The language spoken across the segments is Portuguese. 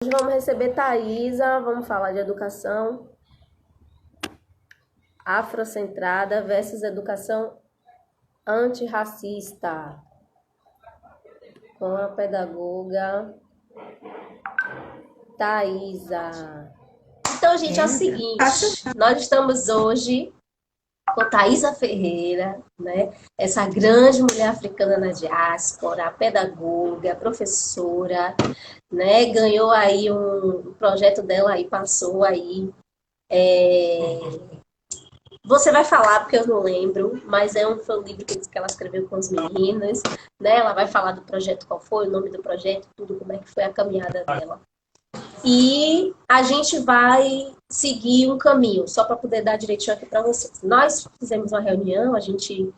Hoje vamos receber Thaisa, vamos falar de educação afrocentrada versus educação antirracista, com a pedagoga Thaisa. Então, gente, é o seguinte, nós estamos hoje com Thaisa Ferreira, né? Essa grande mulher africana na diáspora, pedagoga, professora, né? Ganhou aí um projeto dela aí, passou aí. Você vai falar, porque eu não lembro, mas foi um livro que ela escreveu com os meninos, né? Ela vai falar do projeto, qual foi o nome do projeto, tudo, como é que foi a caminhada dela. E a gente vai seguir um caminho, só para poder dar direitinho aqui para vocês. Nós fizemos uma reunião, a gente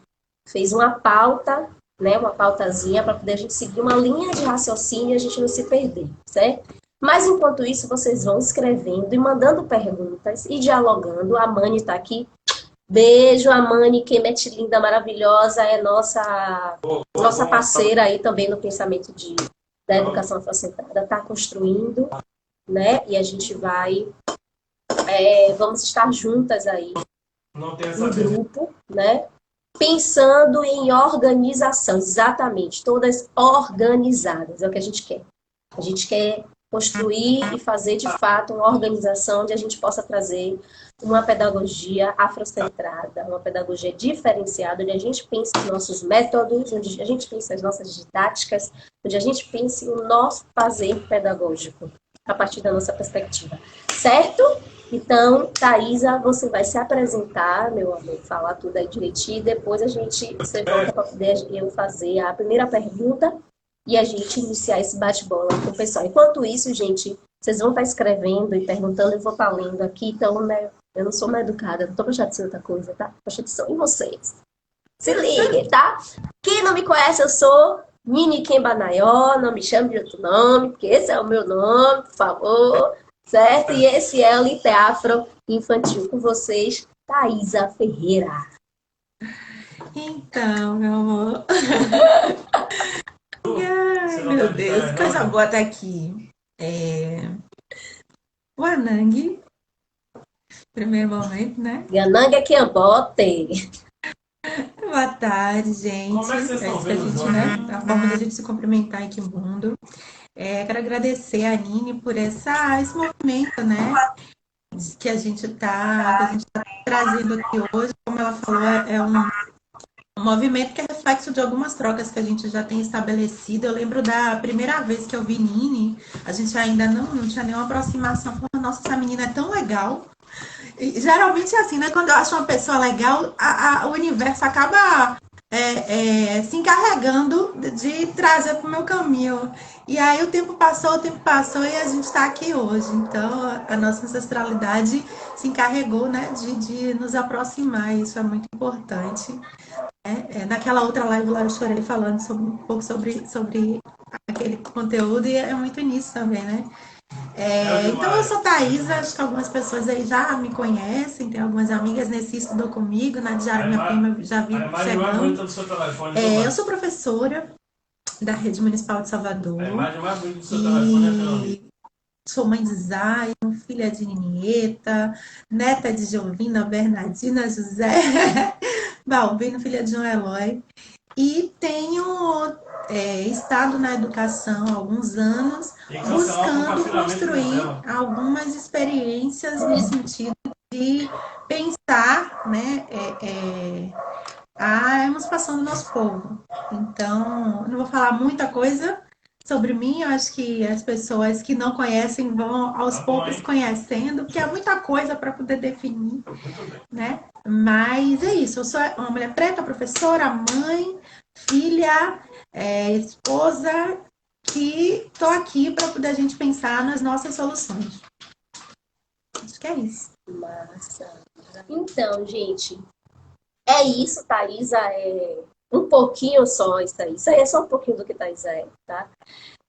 fez uma pauta, né? Uma pautazinha para poder a gente seguir uma linha de raciocínio e a gente não se perder, certo? Mas enquanto isso, vocês vão escrevendo e mandando perguntas e dialogando. A Mani está aqui. Beijo, a Mani, que é linda, maravilhosa, é nossa parceira aí também no pensamento da educação afrocentrada, está construindo, né? E a gente vamos estar juntas aí no grupo, né? Pensando em organização, exatamente, todas organizadas, é o que a gente quer. A gente quer construir e fazer, de fato, uma organização onde a gente possa trazer uma pedagogia afrocentrada, uma pedagogia diferenciada, onde a gente pense nos nossos métodos, onde a gente pense nas nossas didáticas, onde a gente pense no nosso fazer pedagógico, a partir da nossa perspectiva. Certo? Então, Thaisa, você vai se apresentar, meu amor, falar tudo aí direitinho, e depois você volta para poder eu fazer a primeira pergunta e a gente iniciar esse bate-bola com o pessoal. Enquanto isso, gente, vocês vão estar escrevendo e perguntando, eu vou estar lendo aqui, então, né, eu não sou uma educada, não estou prestando atenção em outra coisa, tá? Prestando atenção em vocês. Se liguem, tá? Quem não me conhece, eu sou Nini Kembanayó, não me chame de outro nome, porque esse é o meu nome, por favor, certo? E esse é o Liteafro Infantil com vocês, Thaisa Ferreira. Então, meu amor. Ai, meu Deus, coisa boa tá aqui. O Anang, primeiro momento, né? Gananga Kiambote. Boa tarde, gente. Como é que vocês estão vendo, gente, né? A forma da gente se cumprimentar em que mundo. Quero agradecer a Nini por esse movimento, né? Que a gente tá trazendo aqui hoje. Como ela falou, é um movimento que é reflexo de algumas trocas que a gente já tem estabelecido. Eu lembro da primeira vez que eu vi Nini, a gente ainda não tinha nenhuma aproximação. Falando, nossa, essa menina é tão legal. E, geralmente é assim, né? Quando eu acho uma pessoa legal, o universo acaba se encarregando de trazer para o meu caminho. E aí o tempo passou e a gente está aqui hoje. Então, a nossa ancestralidade se encarregou, né, de nos aproximar. Isso é muito importante. Naquela outra live lá eu chorei falando um pouco sobre aquele conteúdo e é muito nisso também, né? Então eu sou Thaisa, acho que algumas pessoas aí já me conhecem, tem algumas amigas nesse estudou comigo, na Diário Minha Prima já vi chegando. Eu sou professora da Rede Municipal de Salvador e sou mãe de Zion, filha de Ninieta, neta de Jovina, Bernardina, José, Balbino, filha de João Eloy. E tenho estado na educação há alguns anos, buscando construir algumas experiências no sentido de pensar, né, a emancipação do nosso povo. Então, não vou falar muita coisa sobre mim, eu acho que as pessoas que não conhecem vão aos poucos conhecendo, porque há muita coisa para poder definir, né? Mas é isso, eu sou uma mulher preta, professora, mãe, filha, esposa, que estou aqui para poder a gente pensar nas nossas soluções. Acho que é isso. Massa. Então, gente, é isso, Thaisa, um pouquinho só isso aí. Isso aí é só um pouquinho do que Thaisa é, tá?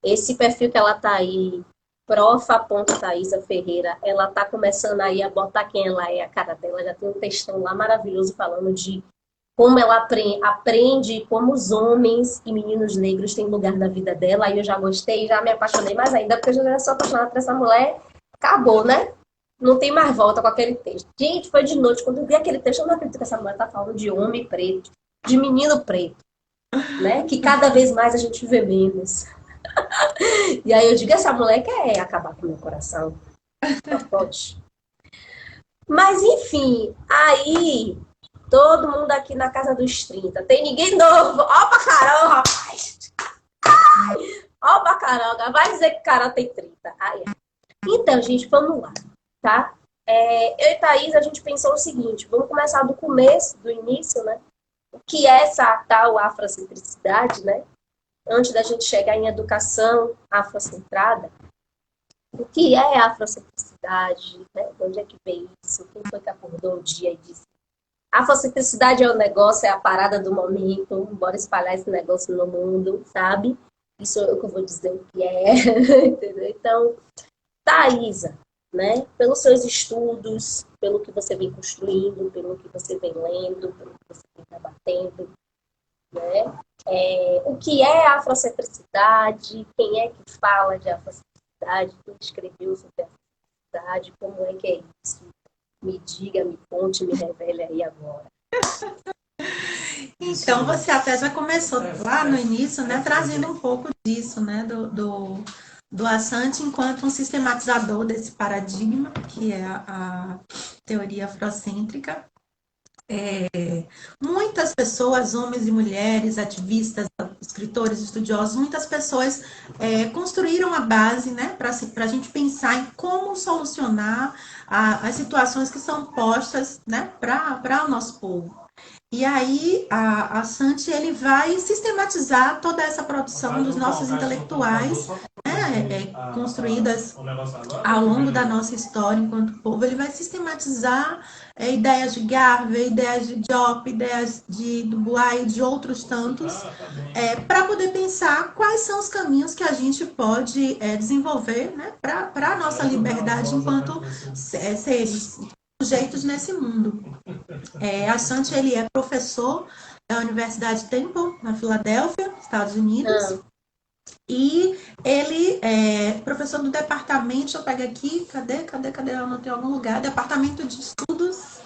Esse perfil que ela tá aí, profa.thaisa Ferreira, ela tá começando aí a botar quem ela é, a cara dela, já tem um textão lá maravilhoso falando de como ela aprende, como os homens e meninos negros têm lugar na vida dela. Aí eu já gostei, já me apaixonei mais ainda, porque eu já sou apaixonada por essa mulher. Acabou, né? Não tem mais volta com aquele texto. Gente, foi de noite. Quando eu vi aquele texto, eu não acredito que essa mulher tá falando de homem preto, de menino preto, né? Que cada vez mais a gente vê menos. E aí eu digo, essa mulher quer acabar com o meu coração. Não pode. Mas, enfim, aí todo mundo aqui na casa dos 30. Tem ninguém novo. Ó pra caramba, rapaz. Ó pra caramba. Vai dizer que o cara tem 30. Aí. Então, gente, vamos lá, tá? Eu e Thaís, a gente pensou o seguinte. Vamos começar do começo, do início, né? O que é essa tal afrocentricidade, né? Antes da gente chegar em educação afrocentrada. O que é afrocentricidade, né? De onde é que veio isso? Quem foi que acordou um dia e disse afrocentricidade é o negócio, é a parada do momento, bora espalhar esse negócio no mundo, sabe? Isso é o que eu vou dizer o que é, entendeu? Então, Thaisa, né? Pelos seus estudos, pelo que você vem construindo, pelo que você vem lendo, pelo que você vem debatendo, né? O que é afrocentricidade? Quem é que fala de afrocentricidade? Quem escreveu sobre afrocentricidade? Como é que é isso? Me diga, me conte, me revele aí agora. Então, você até já começou lá no início, né, trazendo um pouco disso, né, do Assange enquanto um sistematizador desse paradigma, que é a teoria afrocêntrica. Muitas pessoas, homens e mulheres, ativistas, escritores, estudiosos, muitas pessoas construíram a base, né, para a gente pensar em como solucionar as situações que são postas, né, para o nosso povo. E aí, a Santi, ele vai sistematizar toda essa produção dos nossos intelectuais, né, construídas ao longo da nossa história enquanto povo. Ele vai sistematizar ideias de Garvey, ideias de Diop, ideias de Dubois e de outros tantos, para poder pensar quais são os caminhos que a gente pode desenvolver, né, para a nossa liberdade enquanto seres sujeitos nesse mundo. Assange, ele é professor da Universidade Temple, na Filadélfia, Estados Unidos. E ele é professor do departamento, deixa eu pegar aqui, cadê? Eu anotei em algum lugar. Departamento de Estudos...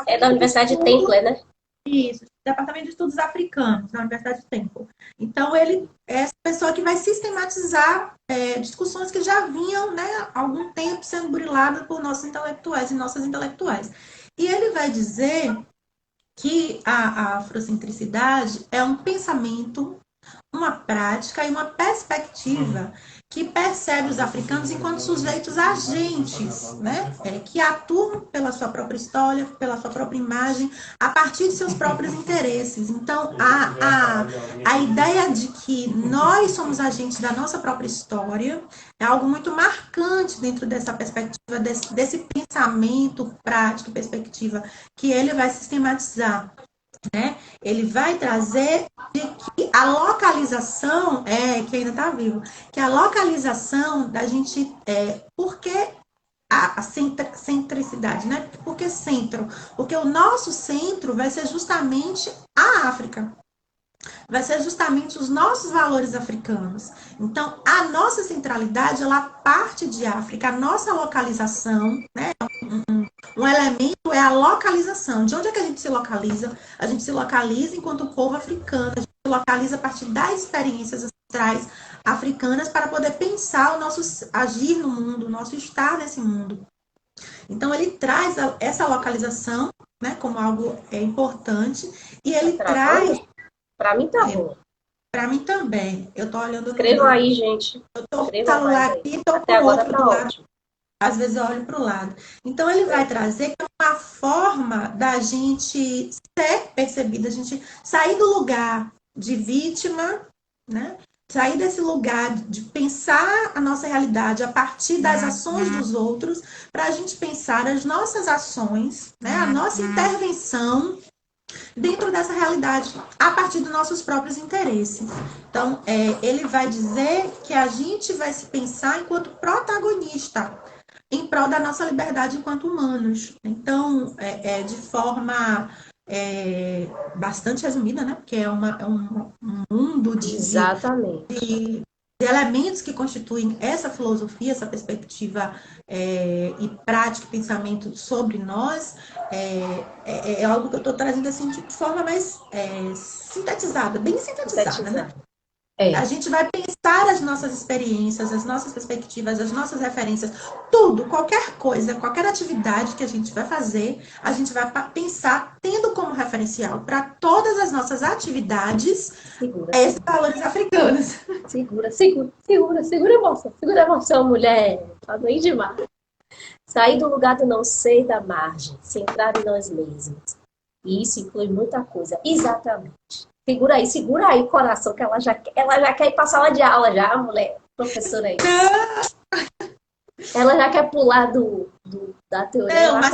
É da Universidade de Temple, né? Isso, Departamento de Estudos Africanos, na Universidade de Temple. Então, ele é essa pessoa que vai sistematizar discussões que já vinham, né, há algum tempo sendo buriladas por nossos intelectuais e nossas intelectuais. E ele vai dizer que a afrocentricidade é um pensamento, uma prática e uma perspectiva que percebe os africanos enquanto sujeitos agentes, né? Que atuam pela sua própria história, pela sua própria imagem, a partir de seus próprios interesses. Então, a ideia de que nós somos agentes da nossa própria história é algo muito marcante dentro dessa perspectiva, desse pensamento prático, perspectiva que ele vai sistematizar. Né? Ele vai trazer de que a localização, que ainda está vivo, que a localização da gente, por que a centricidade, né? Por que centro? Porque o nosso centro vai ser justamente a África. Vai ser justamente os nossos valores africanos. Então, a nossa centralidade, ela parte de África, a nossa localização, né? Um elemento é a localização. De onde é que a gente se localiza? A gente se localiza enquanto povo africano, a gente se localiza a partir das experiências ancestrais africanas para poder pensar o nosso agir no mundo, o nosso estar nesse mundo. Então, ele traz essa localização, né, como algo importante, e ele traz... Para mim tá bom. Para mim também. Eu tô olhando... Escrevam aí, gente. Eu tô com o celular aqui e tô com o outro do lado. Às vezes eu olho para o lado. Então, ele vai trazer uma forma da gente ser percebida, a gente sair do lugar de vítima, né? Sair desse lugar de pensar a nossa realidade a partir das ações dos outros, para a gente pensar as nossas ações, né? A nossa intervenção dentro dessa realidade, a partir dos nossos próprios interesses. Então, ele vai dizer que a gente vai se pensar enquanto protagonista, em prol da nossa liberdade enquanto humanos. Então, de forma bastante resumida, né? Porque é um mundo Exatamente. de elementos que constituem essa filosofia, essa perspectiva e prática e pensamento sobre nós, é algo que eu estou trazendo assim de forma mais sintetizada, bem sintetizada, né? A gente vai pensar as nossas experiências, as nossas perspectivas, as nossas referências, tudo, qualquer coisa, qualquer atividade que a gente vai fazer, a gente vai pensar tendo como referencial para todas as nossas atividades esses valores africanos. Segura a emoção. Segura a emoção, mulher. Faz bem demais. Sair do lugar do não ser da margem, centrar em nós mesmos. E isso inclui muita coisa. Exatamente. Segura aí o coração, que ela já quer ir para a sala de aula já, mulher, professora aí. Ela já quer pular da teoria. Não, mas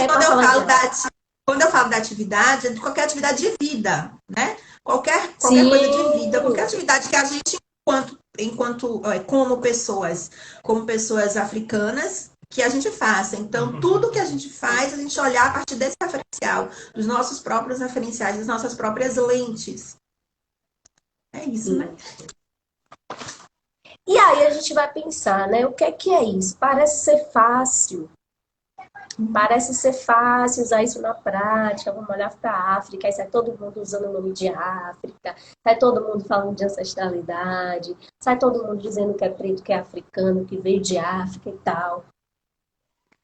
quando eu falo da atividade, é de qualquer atividade de vida, né? Qualquer coisa de vida, qualquer atividade que a gente, como pessoas africanas, que a gente faça. Então, tudo que a gente faz, a gente olhar a partir desse referencial, dos nossos próprios referenciais, das nossas próprias lentes. É isso, né? E aí a gente vai pensar, né? O que é isso? Parece ser fácil. Parece ser fácil usar isso na prática. Vamos olhar para a África, aí sai todo mundo usando o nome de África, sai todo mundo falando de ancestralidade, sai todo mundo dizendo que é preto, que é africano, que veio de África e tal.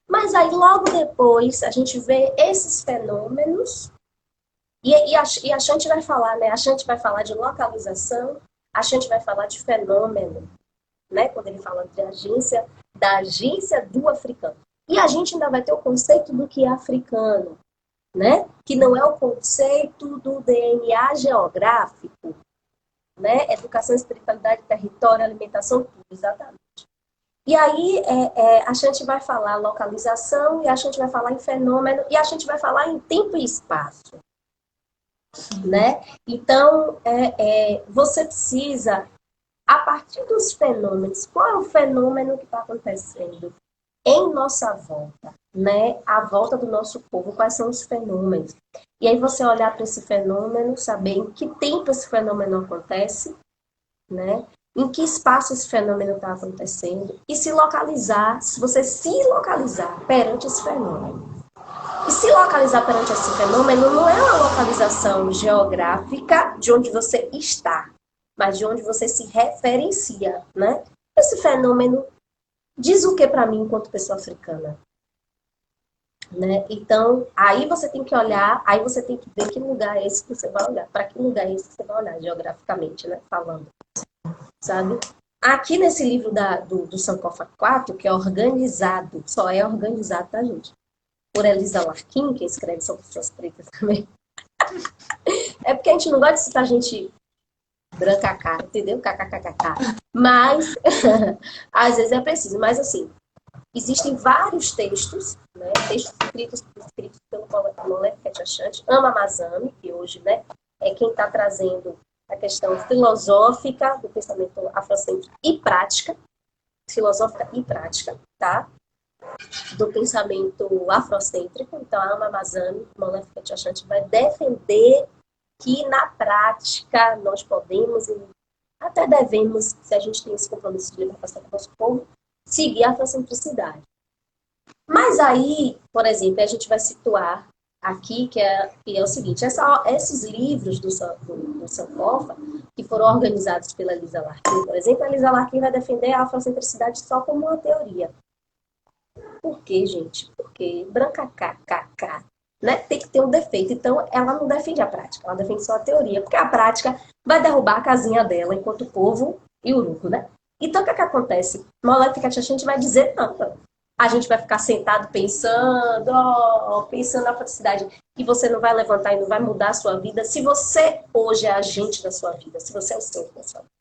Mas aí logo depois a gente vê esses fenômenos e a Shanti vai falar, né? A Shanti vai falar de localização, a Shanti vai falar de fenômeno, né? Quando ele fala de agência, da agência do africano. E a gente ainda vai ter o conceito do que é africano, né? Que não é o conceito do DNA geográfico, né? Educação, espiritualidade, território, alimentação, tudo, exatamente. E aí a gente vai falar localização, e a gente vai falar em fenômeno, e a gente vai falar em tempo e espaço, né? Então, você precisa, a partir dos fenômenos, qual é o fenômeno que está acontecendo em nossa volta, né? A volta do nosso povo, quais são os fenômenos? E aí você olhar para esse fenômeno, saber em que tempo esse fenômeno acontece, né? Em que espaço esse fenômeno está acontecendo e se localizar, se você se localizar perante esse fenômeno. E se localizar perante esse fenômeno não é uma localização geográfica de onde você está, mas de onde você se referencia, né? Esse fenômeno diz o que para mim enquanto pessoa africana? Né? Então, aí você tem que olhar, aí você tem que ver que lugar é esse que você vai olhar. Para que lugar é esse que você vai olhar, geograficamente, né? Falando. Sabe? Aqui nesse livro do Sankofa 4, que é organizado, só é organizado, tá, gente? Por Elisa Larkin, quem escreve são pessoas pretas também. É porque a gente não gosta de citar gente branca cara, entendeu? KKKKK. Mas, às vezes é preciso. Mas, assim, existem vários textos, né? Textos escritos pelo Molefe Ketchachante, Ama Mazami, que hoje, né, é quem está trazendo a questão filosófica do pensamento afrocêntrico e prática, filosófica e prática, tá? Do pensamento afrocêntrico. Então, a Ama Mazami, Molefe Ketchachante, vai defender que na prática nós podemos e até devemos, se a gente tem esse compromisso de libertação com o nosso povo, seguir a afrocentricidade. Mas aí, por exemplo, a gente vai situar aqui que é o seguinte, esses livros do Sankofa, que foram organizados pela Elisa Larkin, por exemplo, a Elisa Larkin vai defender a afrocentricidade só como uma teoria. Por quê, gente? Porque branca KKK, né? Tem que ter um defeito. Então, ela não defende a prática, ela defende só a teoria, porque a prática vai derrubar a casinha dela enquanto povo e uruco, né? Então, o que acontece? Molefe Ketchachante vai dizer, não, a gente vai ficar sentado pensando na felicidade, que você não vai levantar e não vai mudar a sua vida, se você hoje é agente da sua vida, se você é o centro da sua vida.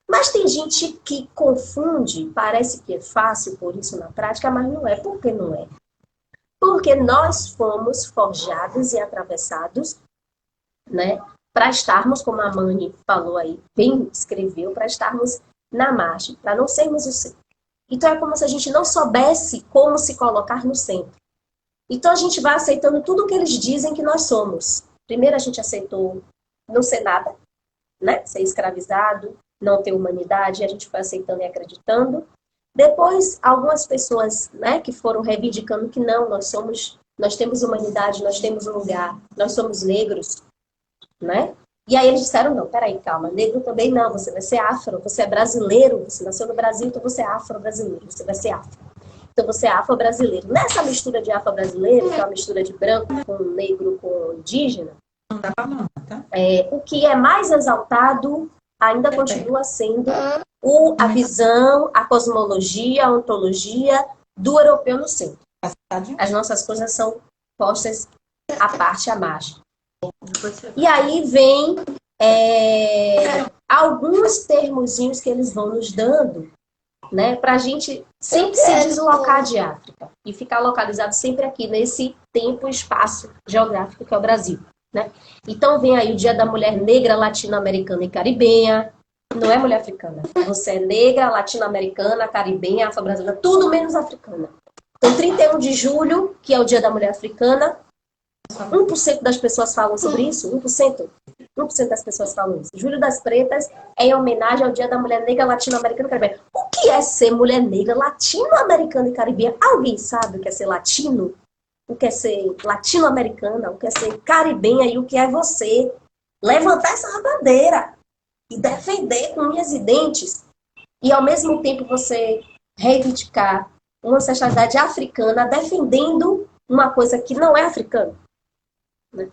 Mas tem gente que confunde, parece que é fácil por isso na prática, mas não é. Por que não é? Porque nós fomos forjados e atravessados, né, para estarmos, como a Mani falou aí, bem escreveu, para estarmos na margem, para não sermos o centro. Então é como se a gente não soubesse como se colocar no centro. Então a gente vai aceitando tudo o que eles dizem que nós somos. Primeiro a gente aceitou não ser nada, né? Ser escravizado, não ter humanidade, a gente foi aceitando e acreditando. Depois, algumas pessoas, né, que foram reivindicando que não, nós temos humanidade, nós temos um lugar, nós somos negros, né? E aí eles disseram, não, peraí, calma, negro também não, você vai ser afro, você é brasileiro, você nasceu no Brasil, então você é afro-brasileiro, você vai ser afro. Então você é afro-brasileiro. Nessa mistura de afro-brasileiro, que é uma mistura de branco com negro com indígena, Não dá pra não, tá? o que é mais exaltado ainda continua sendo a visão, a cosmologia, a ontologia do europeu no centro. As nossas coisas são postas à parte, à margem. E aí vem alguns termozinhos que eles vão nos dando, né, para a gente sempre se deslocar de África e ficar localizado sempre aqui nesse tempo e espaço geográfico que é o Brasil, né? Então vem aí o Dia da Mulher Negra, Latino-Americana e Caribenha. Não é mulher africana. Você é negra, latino-americana, caribenha, afro-brasileira, tudo menos africana. Então 31 de julho, que é o Dia da Mulher Africana, 1% das pessoas falam sobre isso? 1%? 1% das pessoas falam isso. Julho das Pretas é em homenagem ao Dia da Mulher Negra, Latino-Americana e Caribenha. O que é ser mulher negra, latino-americana e caribenha? Alguém sabe o que é ser latino? O que é ser latino-americana? O que é ser caribenha? E o que é você levantar essa bandeira e defender com unhas e dentes e, ao mesmo tempo, você reivindicar uma ancestralidade africana defendendo uma coisa que não é africana. Né?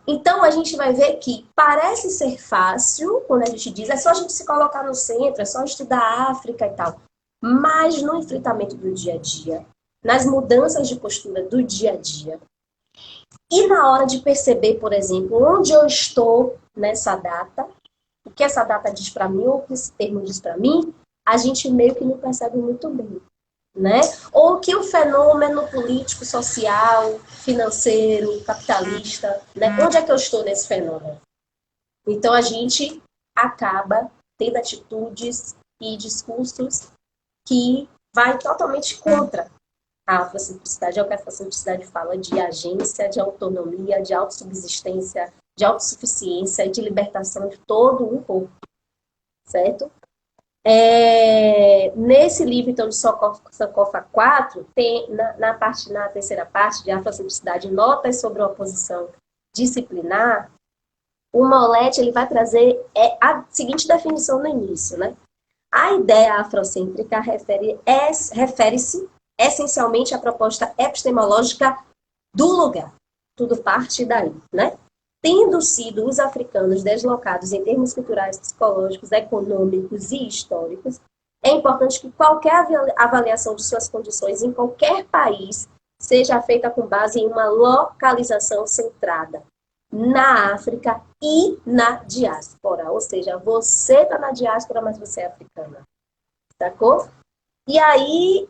Então a gente vai ver que parece ser fácil quando a gente diz é só a gente se colocar no centro, é só estudar a África e tal, mas no enfrentamento do dia a dia, nas mudanças de postura do dia a dia e na hora de perceber, por exemplo, onde eu estou nessa data, o que essa data diz para mim ou o que esse termo diz para mim, a gente meio que não percebe muito bem. Né? Ou que o fenômeno político, social, financeiro, capitalista, né? Onde é que eu estou nesse fenômeno? Então a gente acaba tendo atitudes e discursos que vai totalmente contra a afrocentricidade. É o que a afrocentricidade fala de agência, de autonomia, de autossubsistência, de autossuficiência e de libertação de todo um povo, certo? Nesse livro, então, de Sankofa 4, tem na terceira parte de afrocentricidade, notas sobre uma posição disciplinar, o Moletti ele vai trazer a seguinte definição no início, né? A ideia afrocêntrica refere-se essencialmente à proposta epistemológica do lugar. Tudo parte daí, né? Tendo sido os africanos deslocados em termos culturais, psicológicos, econômicos e históricos, é importante que qualquer avaliação de suas condições em qualquer país seja feita com base em uma localização centrada na África e na diáspora. Ou seja, você está na diáspora, mas você é africana. Sacou? E aí,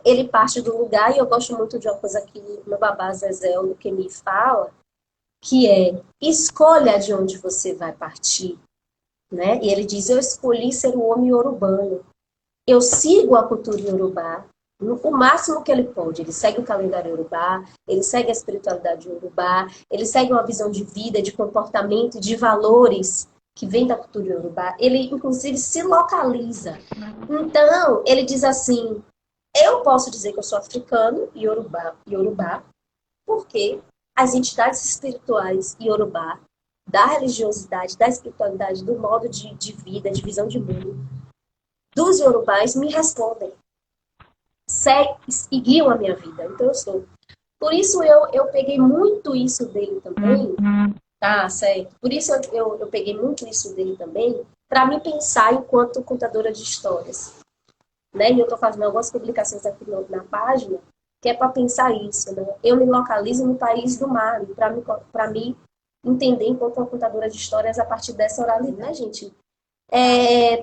ele parte do lugar, e eu gosto muito de uma coisa que meu babá Zezé que me fala, que é, escolha de onde você vai partir, né? E ele diz, eu escolhi ser um homem iorubano, eu sigo a cultura iorubá, o máximo que ele pode, ele segue o calendário iorubá, ele segue a espiritualidade iorubá, ele segue uma visão de vida, de comportamento, de valores que vem da cultura iorubá, ele inclusive se localiza. Então, ele diz assim, eu posso dizer que eu sou africano, iorubá, porque as entidades espirituais iorubá, da religiosidade, da espiritualidade, do modo de vida, de visão de mundo, dos iorubás me respondem. E guiam a minha vida. Então eu sou. Por isso eu peguei muito isso dele também. Tá, certo. Por isso eu peguei muito isso dele também, para me pensar enquanto contadora de histórias. Né? E eu estou fazendo algumas publicações aqui na página, que é para pensar isso. Né? Eu me localizo no país do Mali, para me entender enquanto uma contadora de histórias a partir dessa oralidade, né, gente?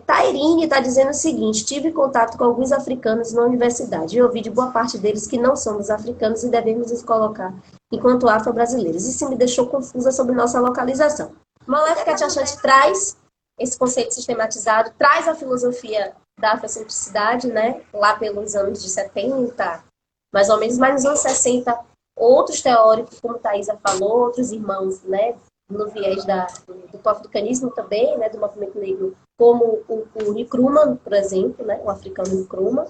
Tairine está dizendo o seguinte, tive contato com alguns africanos na universidade e ouvi de boa parte deles que não somos africanos e devemos nos colocar enquanto afro-brasileiros. Isso me deixou confusa sobre nossa localização. Maléfica Achante traz esse conceito sistematizado, traz a filosofia da afrocentricidade, né, lá pelos anos de 70, mais ou menos, mas nos anos 60, outros teóricos, como Thaisa falou, outros irmãos, né, no viés do pan-africanismo também, né, do movimento negro, como o Nkrumah, por exemplo, né, o africano Nkrumah,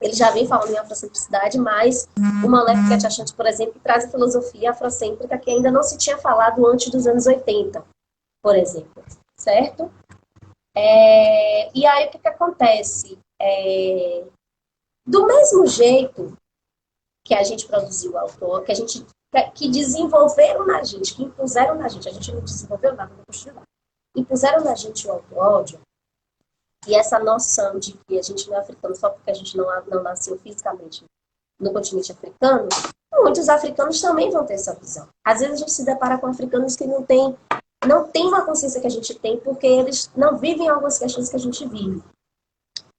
ele já vem falando em afrocentricidade, mas o Malek Kachachante, por exemplo, traz a filosofia afrocêntrica que ainda não se tinha falado antes dos anos 80, por exemplo, certo? E aí, o que acontece? Do mesmo jeito que a gente produziu o autor, que desenvolveram na gente, que impuseram na gente, a gente não desenvolveu nada, não construiu nada, impuseram na gente o auto-ódio, e essa noção de que a gente não é africano só porque a gente não nasceu fisicamente no continente africano, muitos africanos também vão ter essa visão. Às vezes a gente se depara com africanos que não têm uma consciência que a gente tem, porque eles não vivem algumas questões que a gente vive.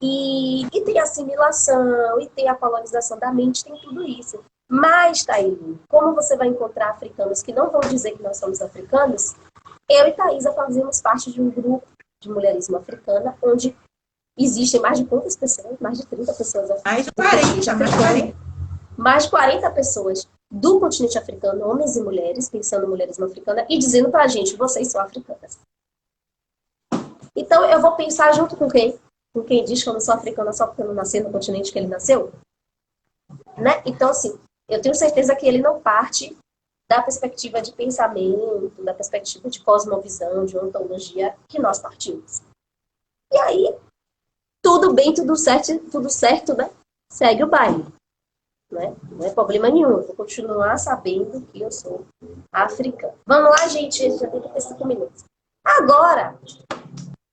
E tem assimilação, e tem a colonização da mente, tem tudo isso. Mas, Thaís, como você vai encontrar africanos que não vão dizer que nós somos africanos? Eu e Thaisa fazemos parte de um grupo de mulherismo africana, onde existem mais de quantas pessoas? Mais de 30 pessoas africanas. Mais de 40 pessoas do continente africano, homens e mulheres, pensando em mulherismo africana, e dizendo pra gente, vocês são africanas. Então, eu vou pensar junto com quem? Com quem diz que eu não sou africana só porque eu não nasci no continente que ele nasceu? Né? Então, assim, eu tenho certeza que ele não parte da perspectiva de pensamento, da perspectiva de cosmovisão, de ontologia que nós partimos. E aí, tudo bem, tudo certo, né? Segue o baile. Né? Não é problema nenhum, eu vou continuar sabendo que eu sou africana. Vamos lá, gente, já tem que ter 5 minutos. Agora,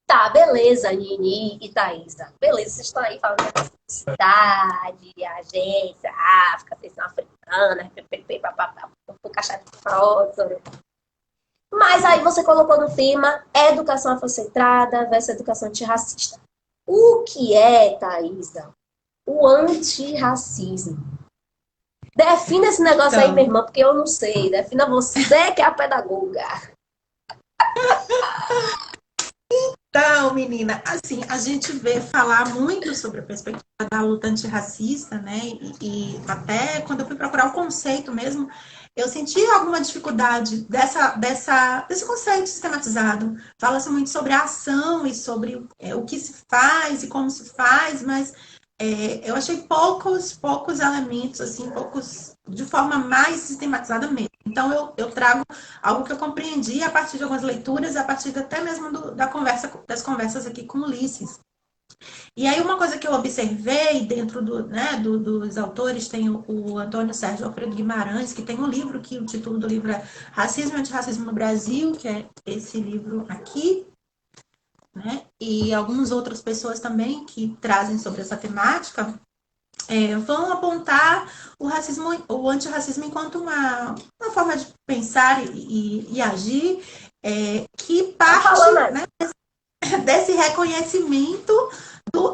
tá, beleza, Nini e Thaisa. Beleza, vocês estão aí falando da cidade, agência, África, vocês são africanas, caixa de próximo. Mas aí você colocou no tema educação afrocentrada versus educação antirracista. O que é, Thaisa, o antirracismo? Defina esse negócio aí, minha irmã, porque eu não sei. Defina você, que é a pedagoga. Então, menina, assim, a gente vê falar muito sobre a perspectiva da luta antirracista, né? E até quando eu fui procurar o conceito mesmo, eu senti alguma dificuldade desse conceito sistematizado. Fala-se muito sobre a ação e sobre o que se faz e como se faz, mas eu achei poucos elementos, assim, de forma mais sistematizada mesmo. Então, eu trago algo que eu compreendi a partir de algumas leituras, a partir até mesmo das conversas aqui com Ulisses. E aí, uma coisa que eu observei dentro dos autores, tem o Antônio Sérgio Alfredo Guimarães, que tem um livro que o título do livro é Racismo e Antirracismo no Brasil, que é esse livro aqui, né? E algumas outras pessoas também que trazem sobre essa temática, vão apontar o antirracismo enquanto uma forma de pensar e agir que parte, né, desse reconhecimento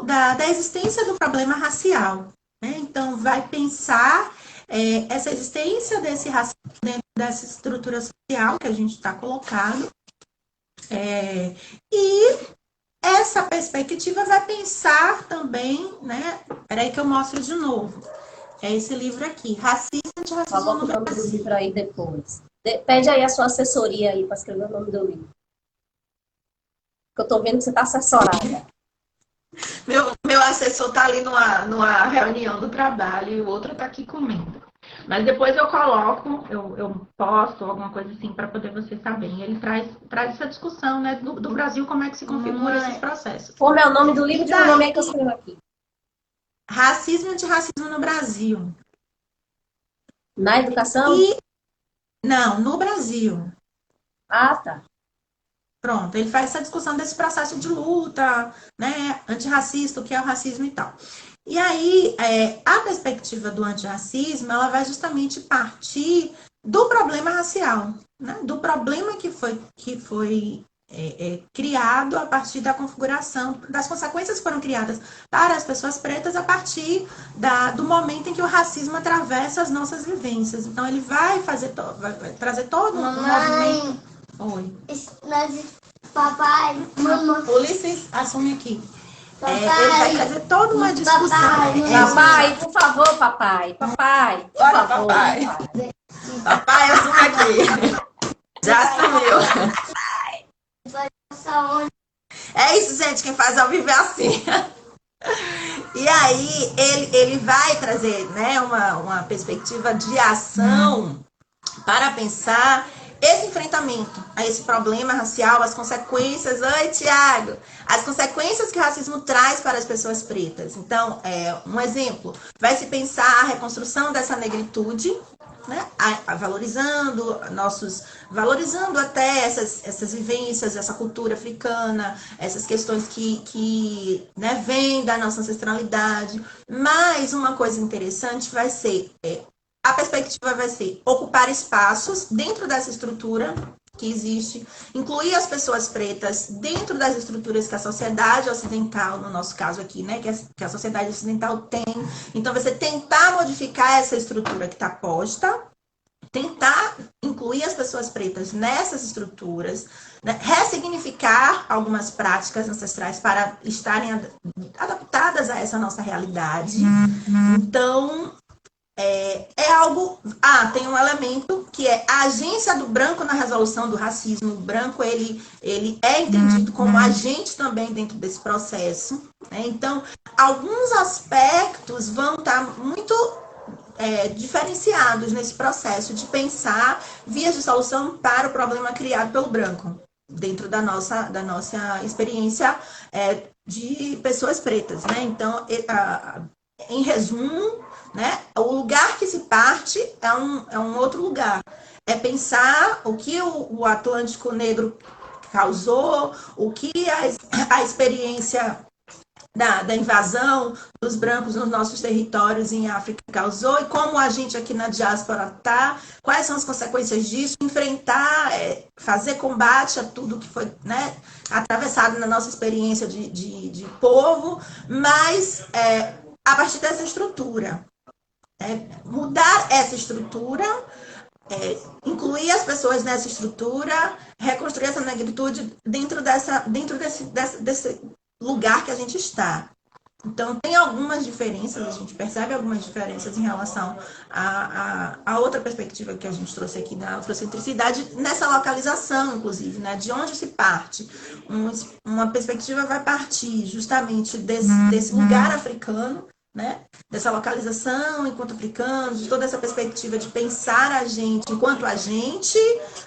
da existência do problema racial. Né? Então, vai pensar essa existência desse racismo dentro dessa estrutura social que a gente está colocado. E essa perspectiva vai pensar também, né? Peraí que eu mostro de novo. É esse livro aqui, Racismo e Antirracismo no Brasil. Coloca o livro aí depois. Pede aí a sua assessoria aí para escrever o nome do livro. Porque eu tô vendo que você está assessorada. Meu assessor está ali numa reunião do trabalho e o outro está aqui comendo. Mas depois eu coloco, eu posto alguma coisa assim para poder vocês saberem. Ele traz essa discussão, né, do Brasil, como é que se configura esses processos. Como é o nome do livro? O nome é que eu escrevo aqui. Racismo e Antirracismo no Brasil. Na educação? Não, no Brasil. Ah, tá. Pronto, ele faz essa discussão desse processo de luta, né, antirracista, o que é o racismo e tal. E aí, a perspectiva do antirracismo, ela vai justamente partir do problema racial, né? Do problema que foi criado a partir da configuração, das consequências que foram criadas para as pessoas pretas a partir do momento em que o racismo atravessa as nossas vivências. Então, ele vai trazer todo um movimento... Oi. Papai, mamãe. Ulisses, assume aqui. ele vai trazer toda uma discussão. Papai, por favor, papai. Papai, por Bora, favor. papai. Papai, assume aqui. Já assumiu. É isso, gente, quem faz ao vivo é assim. E aí, ele vai trazer, né, uma perspectiva de ação para pensar esse enfrentamento a esse problema racial, as consequências, oi, Tiago, as consequências que o racismo traz para as pessoas pretas. Então, um exemplo, vai se pensar a reconstrução dessa negritude, né, valorizando até essas vivências, essa cultura africana, essas questões que né, vêm da nossa ancestralidade. Mas uma coisa interessante vai ser, a perspectiva vai ser ocupar espaços dentro dessa estrutura que existe, incluir as pessoas pretas dentro das estruturas que a sociedade ocidental, no nosso caso aqui, né, que a sociedade ocidental tem. Então, você tentar modificar essa estrutura que está posta, tentar incluir as pessoas pretas nessas estruturas, né, ressignificar algumas práticas ancestrais para estarem adaptadas a essa nossa realidade. Então, algo... tem um elemento que é a agência do branco na resolução do racismo. O branco, ele é entendido como agente também dentro desse processo, né? Então, alguns aspectos vão estar muito diferenciados nesse processo de pensar vias de solução para o problema criado pelo branco, dentro da nossa experiência de pessoas pretas, né? Então, em resumo, né, o lugar que se parte é um outro lugar. É pensar o que o Atlântico Negro causou, o que a experiência da invasão dos brancos nos nossos territórios em África causou e como a gente aqui na diáspora está, quais são as consequências disso, enfrentar, fazer combate a tudo que foi, né, atravessado na nossa experiência de povo, mas a partir dessa estrutura. Mudar essa estrutura, incluir as pessoas nessa estrutura, reconstruir essa negritude dentro desse lugar que a gente está. Então, tem algumas diferenças, a gente percebe algumas diferenças em relação a outra perspectiva que a gente trouxe aqui da afrocentricidade, nessa localização, inclusive, né? De onde se parte. Uma perspectiva vai partir justamente desse lugar africano, né? Dessa localização enquanto africanos, de toda essa perspectiva de pensar a gente enquanto agente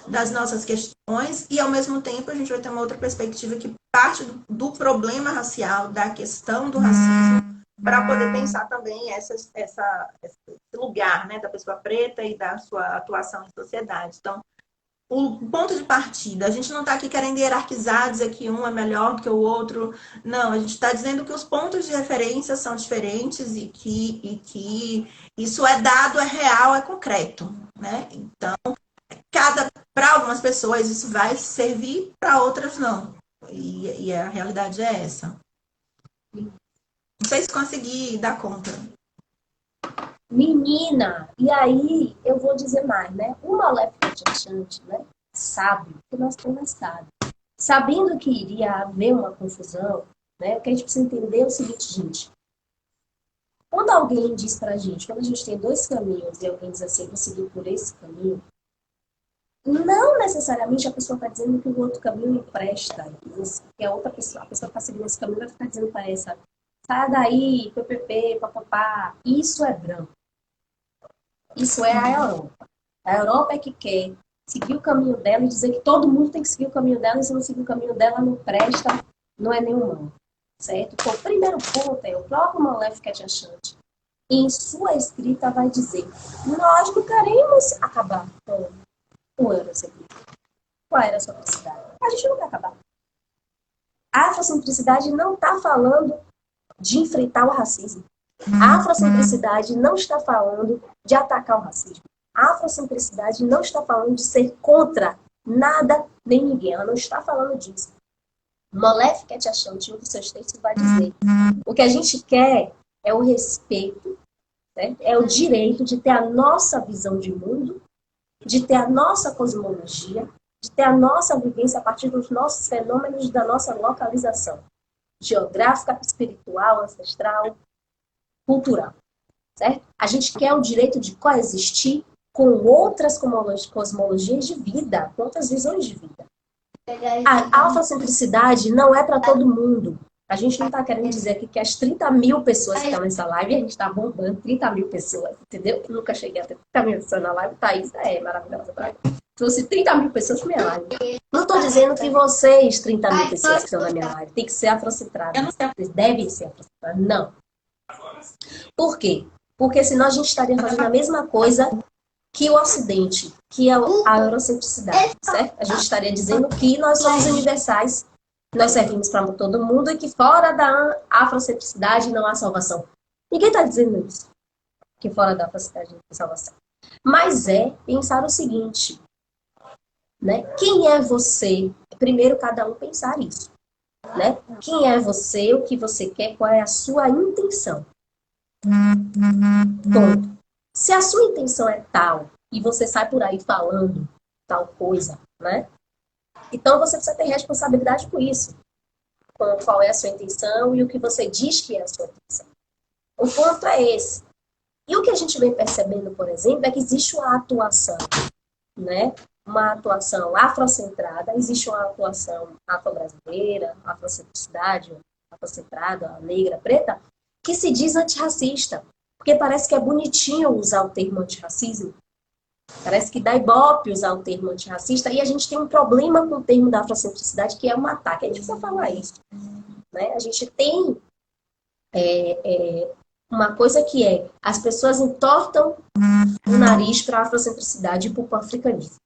das nossas questões, e ao mesmo tempo a gente vai ter uma outra perspectiva que parte do problema racial, da questão do racismo, para poder pensar também esse lugar, né, da pessoa preta e da sua atuação em sociedade. Então, o ponto de partida, a gente não está aqui querendo hierarquizar, dizer que um é melhor do que o outro. Não, a gente está dizendo que os pontos de referência são diferentes e que isso é dado, é real, é concreto, né? Então, para algumas pessoas isso vai servir, para outras não. E a realidade é essa. Não sei se consegui dar conta. Menina, e aí eu vou dizer mais, né? O Malef Katiachante, né, sabe que nós temos estado. Sabendo que iria haver uma confusão, né? O que a gente precisa entender é o seguinte, gente. Quando alguém diz pra gente, quando a gente tem dois caminhos e alguém diz assim, vou seguir por esse caminho, não necessariamente a pessoa está dizendo que o outro caminho não presta. Que a outra pessoa, a pessoa que está seguindo esse caminho vai ficar dizendo para essa, sai daí, ppp, papapá. Isso é branco. Isso é a Europa. A Europa é que quer seguir o caminho dela e dizer que todo mundo tem que seguir o caminho dela, e se não seguir o caminho dela não presta, não é nenhum mal. Certo? Então, o primeiro ponto é o próprio Malef Katiachante. Em sua escrita vai dizer, nós não queremos acabar com o eurocentrismo. Qual era a sua necessidade? A gente não quer acabar. A afrocentricidade não está falando de enfrentar o racismo. A afrocentricidade não está falando de atacar o racismo. A afrocentricidade não está falando de ser contra nada nem ninguém. Ela não está falando disso. Malef Katiachante, em um dos seus textos, vai dizer o que a gente quer é o respeito, né? É o direito de ter a nossa visão de mundo, de ter a nossa cosmologia, de ter a nossa vivência a partir dos nossos fenômenos, da nossa localização. geográfica, espiritual, ancestral, cultural, certo? A gente quer o direito de coexistir com outras cosmologias de vida, com outras visões de vida. A afrocentricidade não é para todo mundo. A gente não está querendo dizer aqui que as 30 mil pessoas que estão nessa live, a gente está bombando 30 mil pessoas, entendeu? Eu nunca cheguei a ter 30 mil pessoas na live, Thaís é maravilhosa. Trouxe 30 mil pessoas para minha live. Não estou dizendo que vocês, 30 mil pessoas que estão na minha live, tem que ser afrocentradas. Vocês devem ser afrocentradas. Não. Por quê? Porque senão a gente estaria fazendo a mesma coisa que o Ocidente, que é a eurocentricidade, certo? A gente estaria dizendo que nós somos universais, nós servimos para todo mundo e que fora da afrocentricidade não há salvação. Ninguém está dizendo isso, que fora da afrocentricidade não há salvação. Mas é pensar o seguinte, né? Quem é você? Primeiro cada um pensar isso, né? Quem é você, o que você quer, qual é a sua intenção. Ponto. Se a sua intenção é tal e você sai por aí falando tal coisa, né? Então você precisa ter responsabilidade com isso. Com qual é a sua intenção e o que você diz que é a sua intenção. O ponto é esse. E o que a gente vem percebendo, por exemplo, é que existe uma atuação, né? Uma atuação afrocentrada, existe uma atuação afro-brasileira, afrocentricidade, afrocentrada, negra, preta, que se diz antirracista. Porque parece que é bonitinho usar o termo antirracismo. Parece que dá ibope usar o termo antirracista. E a gente tem um problema com o termo da afrocentricidade, que é um ataque. A gente precisa falar isso, né? A gente tem uma coisa que é... As pessoas entortam o nariz para a afrocentricidade e para o pan-africanismo.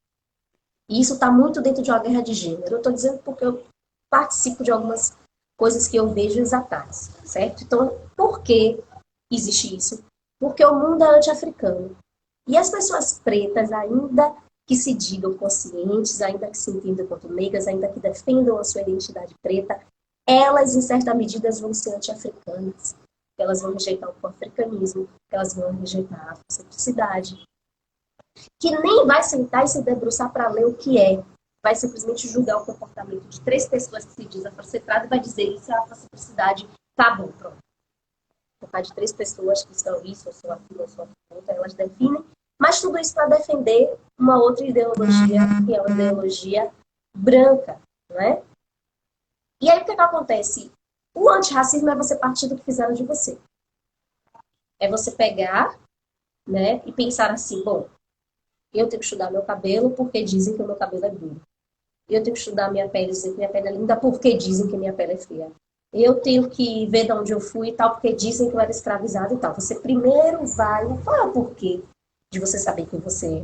E isso está muito dentro de uma guerra de gênero. Eu estou dizendo porque eu participo de algumas coisas que eu vejo os ataques, certo? Então, por que existe isso? Porque o mundo é anti-africano. E as pessoas pretas, ainda que se digam conscientes, ainda que se entendam quanto negras, ainda que defendam a sua identidade preta, elas, em certa medida, vão ser anti-africanas. Elas vão rejeitar o pan-africanismo, elas vão rejeitar a afrocentricidade. Que nem vai sentar e se debruçar para ler o que é. Vai simplesmente julgar o comportamento de 3 pessoas que se diz afrocentrada e vai dizer isso é a afrocentricidade. Tá bom, pronto. Por causa de 3 pessoas que são isso, ou são aquilo, ou são aquilo, elas definem. Mas tudo isso para defender uma outra ideologia, que é uma ideologia branca, não é? E aí o que acontece? O antirracismo é você partir do que fizeram de você. É você pegar, né, e pensar assim, bom, eu tenho que estudar meu cabelo porque dizem que o meu cabelo é duro. Eu tenho que estudar minha pele e dizer que minha pele é linda porque dizem que minha pele é feia. Eu tenho que ver de onde eu fui e tal, porque dizem que eu era escravizada e tal. Você primeiro vai... Qual é o porquê de você saber quem você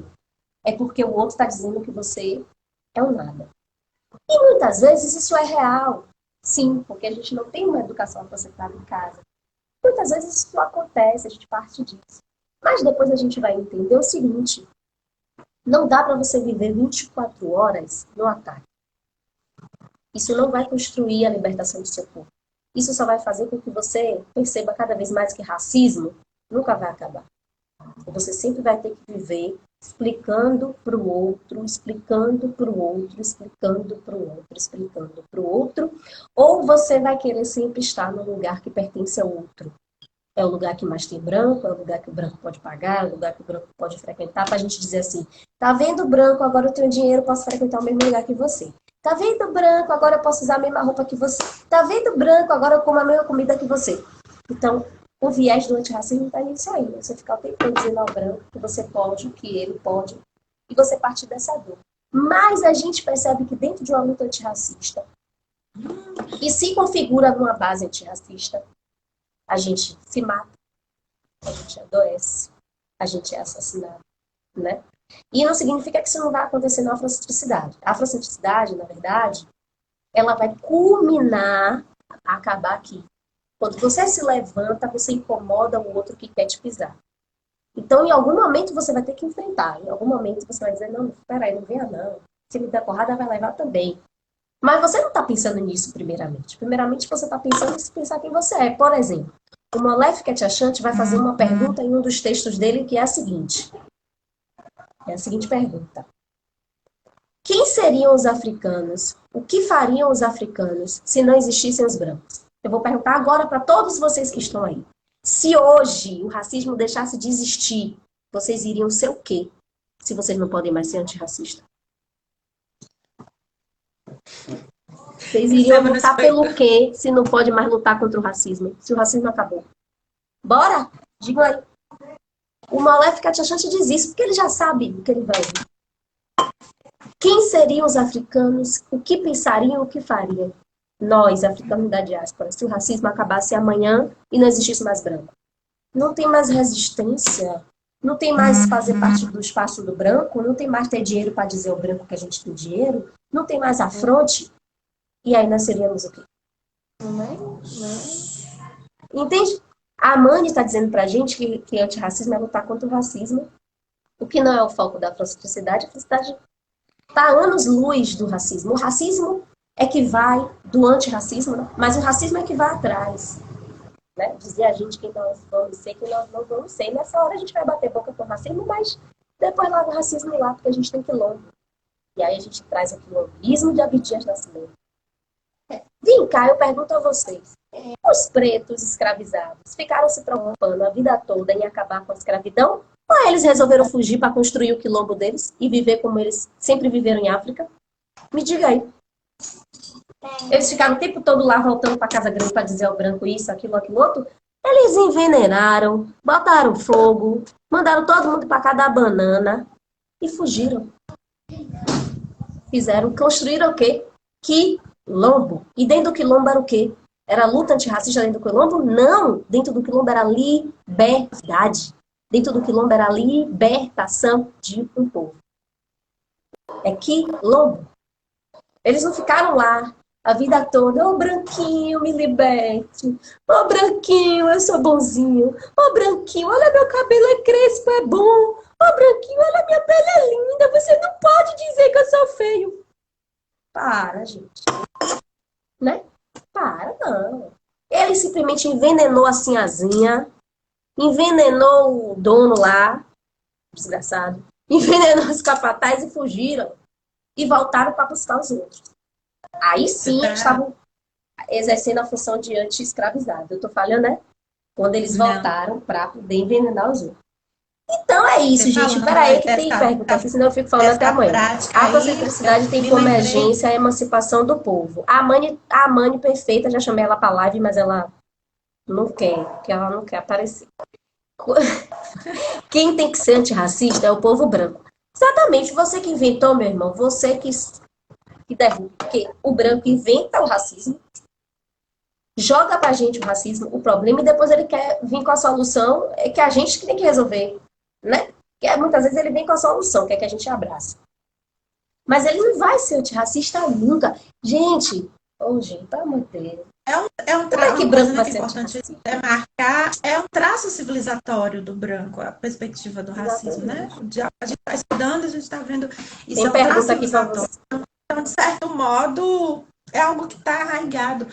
é? É porque o outro está dizendo que você é um nada. E muitas vezes isso é real. Sim, porque a gente não tem uma educação afrocentrada em casa. Muitas vezes isso acontece, a gente parte disso. Mas depois a gente vai entender o seguinte. Não dá para você viver 24 horas no ataque. Isso não vai construir a libertação do seu corpo. Isso só vai fazer com que você perceba cada vez mais que racismo nunca vai acabar. Você sempre vai ter que viver explicando para o outro, explicando para o outro, explicando para o outro, explicando para o outro. Ou você vai querer sempre estar no lugar que pertence ao outro. É o lugar que mais tem branco, é o lugar que o branco pode pagar, é o lugar que o branco pode frequentar, para a gente dizer assim, tá vendo branco, agora eu tenho dinheiro, posso frequentar o mesmo lugar que você. Tá vendo branco, agora eu posso usar a mesma roupa que você. Tá vendo branco, agora eu como a mesma comida que você. Então, o viés do antirracismo está nisso aí. Você ficar o tempo todo dizendo ao branco que você pode, que ele pode, e você partir dessa dor. Mas a gente percebe que dentro de uma luta antirracista, e se configura numa base antirracista, a gente se mata, a gente adoece, a gente é assassinado, né? E não significa que isso não vai acontecer na afrocentricidade. A afrocentricidade, na verdade, ela vai culminar, acabar aqui. Quando você se levanta, você incomoda o outro que quer te pisar. Então, em algum momento, você vai ter que enfrentar. Em algum momento, você vai dizer, não, peraí, não venha não. Se me der porrada, vai levar também. Mas você não está pensando nisso primeiramente. Primeiramente, você está pensando em pensar quem você é. Por exemplo, o Molefe Ketchachante vai fazer uma pergunta em um dos textos dele, que é a seguinte. É a seguinte pergunta. Quem seriam os africanos? O que fariam os africanos se não existissem os brancos? Eu vou perguntar agora para todos vocês que estão aí. Se hoje o racismo deixasse de existir, vocês iriam ser o quê? Se vocês não podem mais ser antirracistas. Vocês iriam lutar pelo quê se não pode mais lutar contra o racismo? Se o racismo acabou. Bora? Digam aí. O Malef Kachachante diz isso porque ele já sabe o que ele vai ouvir. Quem seriam os africanos? O que pensariam? O que fariam? Nós, africanos da diáspora, se o racismo acabasse amanhã e não existisse mais branco. Não tem mais resistência, não tem mais fazer parte do espaço do branco, não tem mais ter dinheiro para dizer ao branco que a gente tem dinheiro, não tem mais afronte, e aí nós seríamos o quê? Não é? Entende? A Mani está dizendo pra gente que antirracismo é lutar contra o racismo, o que não é o foco da afrocentricidade. A afrocentricidade está a anos-luz do racismo. O racismo é que vai do antirracismo, né? Mas o racismo é que vai atrás. Né? Dizer a gente que nós vamos ser, que nós não vamos ser. Nessa hora a gente vai bater boca com o racismo, mas depois larga o racismo lá, porque a gente tem quilombo. E aí a gente traz o quilombismo de Abdias Nascimento. Vem cá, eu pergunto a vocês. Os pretos escravizados ficaram se preocupando a vida toda em acabar com a escravidão? Ou eles resolveram fugir para construir o quilombo deles e viver como eles sempre viveram em África? Me diga aí. Eles ficaram o tempo todo lá voltando para Casa Grande para dizer ao branco isso, aquilo, aquilo outro. Eles envenenaram, botaram fogo, mandaram todo mundo para cá dar banana e fugiram. Construíram o quê? Quilombo. E dentro do quilombo era o quê? Era luta antirracista dentro do quilombo? Não! Dentro do quilombo era liberdade. Dentro do quilombo era libertação de um povo. É quilombo. Eles não ficaram lá a vida toda. Ô, branquinho, me liberte. Ô, branquinho, eu sou bonzinho. Ô, branquinho, olha meu cabelo é crespo, é bom. Ô, branquinho, olha minha pele é linda. Você não pode dizer que eu sou feio. Para, gente. Né? Para, não. Ele simplesmente envenenou a sinhazinha. Envenenou o dono lá. Desgraçado. Envenenou os capatazes e fugiram. E voltaram para buscar os outros. Aí sim eles estavam exercendo a função de anti-escravizado. Eu tô falando, né? Quando eles voltaram para poder envenenar os outros. Então é isso, gente. Peraí que tem pergunta aqui, senão eu fico falando até amanhã. A afrocentricidade tem como emergência a emancipação do povo. A Mani perfeita, já chamei ela para live, mas ela não quer, porque ela não quer aparecer. Quem tem que ser antirracista é o povo branco. Exatamente, você que inventou, meu irmão, você que derruba, porque o branco inventa o racismo, joga pra gente o racismo, o problema, e depois ele quer vir com a solução, é que a gente que tem que resolver, né? Porque muitas vezes ele vem com a solução, que é que a gente abraça. Mas ele não vai ser antirracista nunca. Gente, pelo amor de Deus. É um traço que branco vai ser importante marcar, é um traço civilizatório do branco, a perspectiva do racismo, né? A gente está estudando, a gente está vendo isso. Tem pergunta aqui para você. Então, de certo modo, é algo que está arraigado.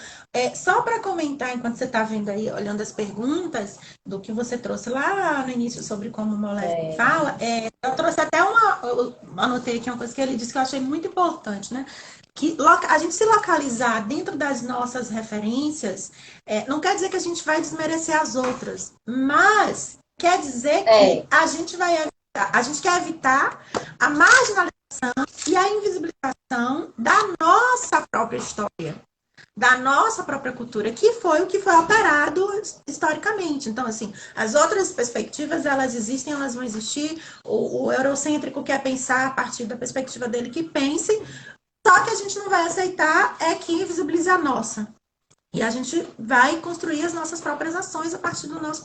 Só para comentar, enquanto você está vendo aí, olhando as perguntas do que você trouxe lá no início sobre como o Molefe fala, eu trouxe até eu anotei aqui uma coisa que ele disse que eu achei muito importante, né? Que a gente se localizar dentro das nossas referências não quer dizer que a gente vai desmerecer as outras, mas quer dizer que a gente quer evitar a marginalização e a invisibilização da nossa própria história, da nossa própria cultura, que foi o que foi operado historicamente. Então, assim, as outras perspectivas, elas existem, elas vão existir. O eurocêntrico quer pensar a partir da perspectiva dele que pense. Só que a gente não vai aceitar que invisibilize a nossa. E a gente vai construir as nossas próprias ações a partir do nosso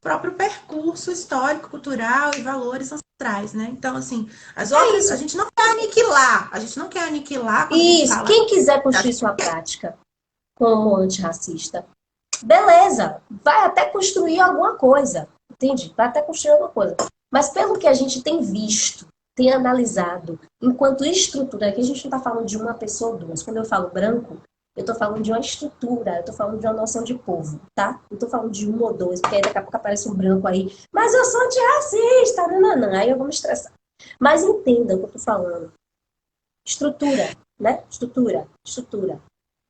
próprio percurso histórico, cultural e valores ancestrais, né? Então, assim, as outras a gente não quer aniquilar. A gente não quer aniquilar. Isso, quem quiser construir sua prática como antirracista, beleza, vai até construir alguma coisa, entende? Vai até construir alguma coisa. Mas pelo que a gente tem visto, tem analisado, enquanto estrutura, aqui a gente não está falando de uma pessoa ou duas. Quando eu falo branco, eu estou falando de uma estrutura, eu estou falando de uma noção de povo, tá? Não estou falando de um ou dois, porque aí daqui a pouco aparece um branco aí, mas eu sou antirracista, não, aí eu vou me estressar. Mas entenda o que eu estou falando. Estrutura, né? Estrutura.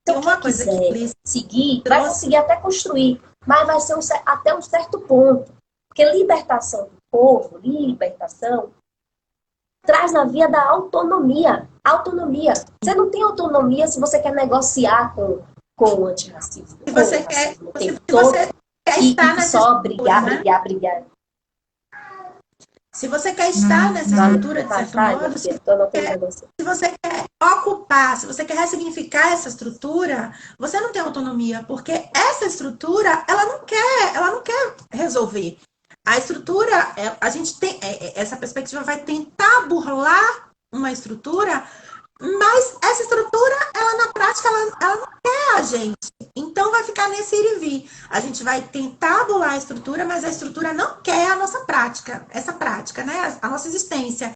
Então, quem quiser seguir, vai conseguir até construir, mas vai ser até um certo ponto. Porque libertação do povo, libertação, traz na via da autonomia. Autonomia. Você não tem autonomia se você quer negociar com o antirracismo. Se você quer, você quer estar nessa só estrutura, brigar. Se você quer estar nessa estrutura, de certo modo, se você quer ocupar, se você quer ressignificar essa estrutura, você não tem autonomia, porque essa estrutura, ela não quer resolver. A estrutura, a gente tem, essa perspectiva vai tentar burlar uma estrutura, mas essa estrutura, ela na prática, ela não quer a gente. Então, vai ficar nesse ir e vir. A gente vai tentar burlar a estrutura, mas a estrutura não quer a nossa prática, essa prática, né? A nossa existência.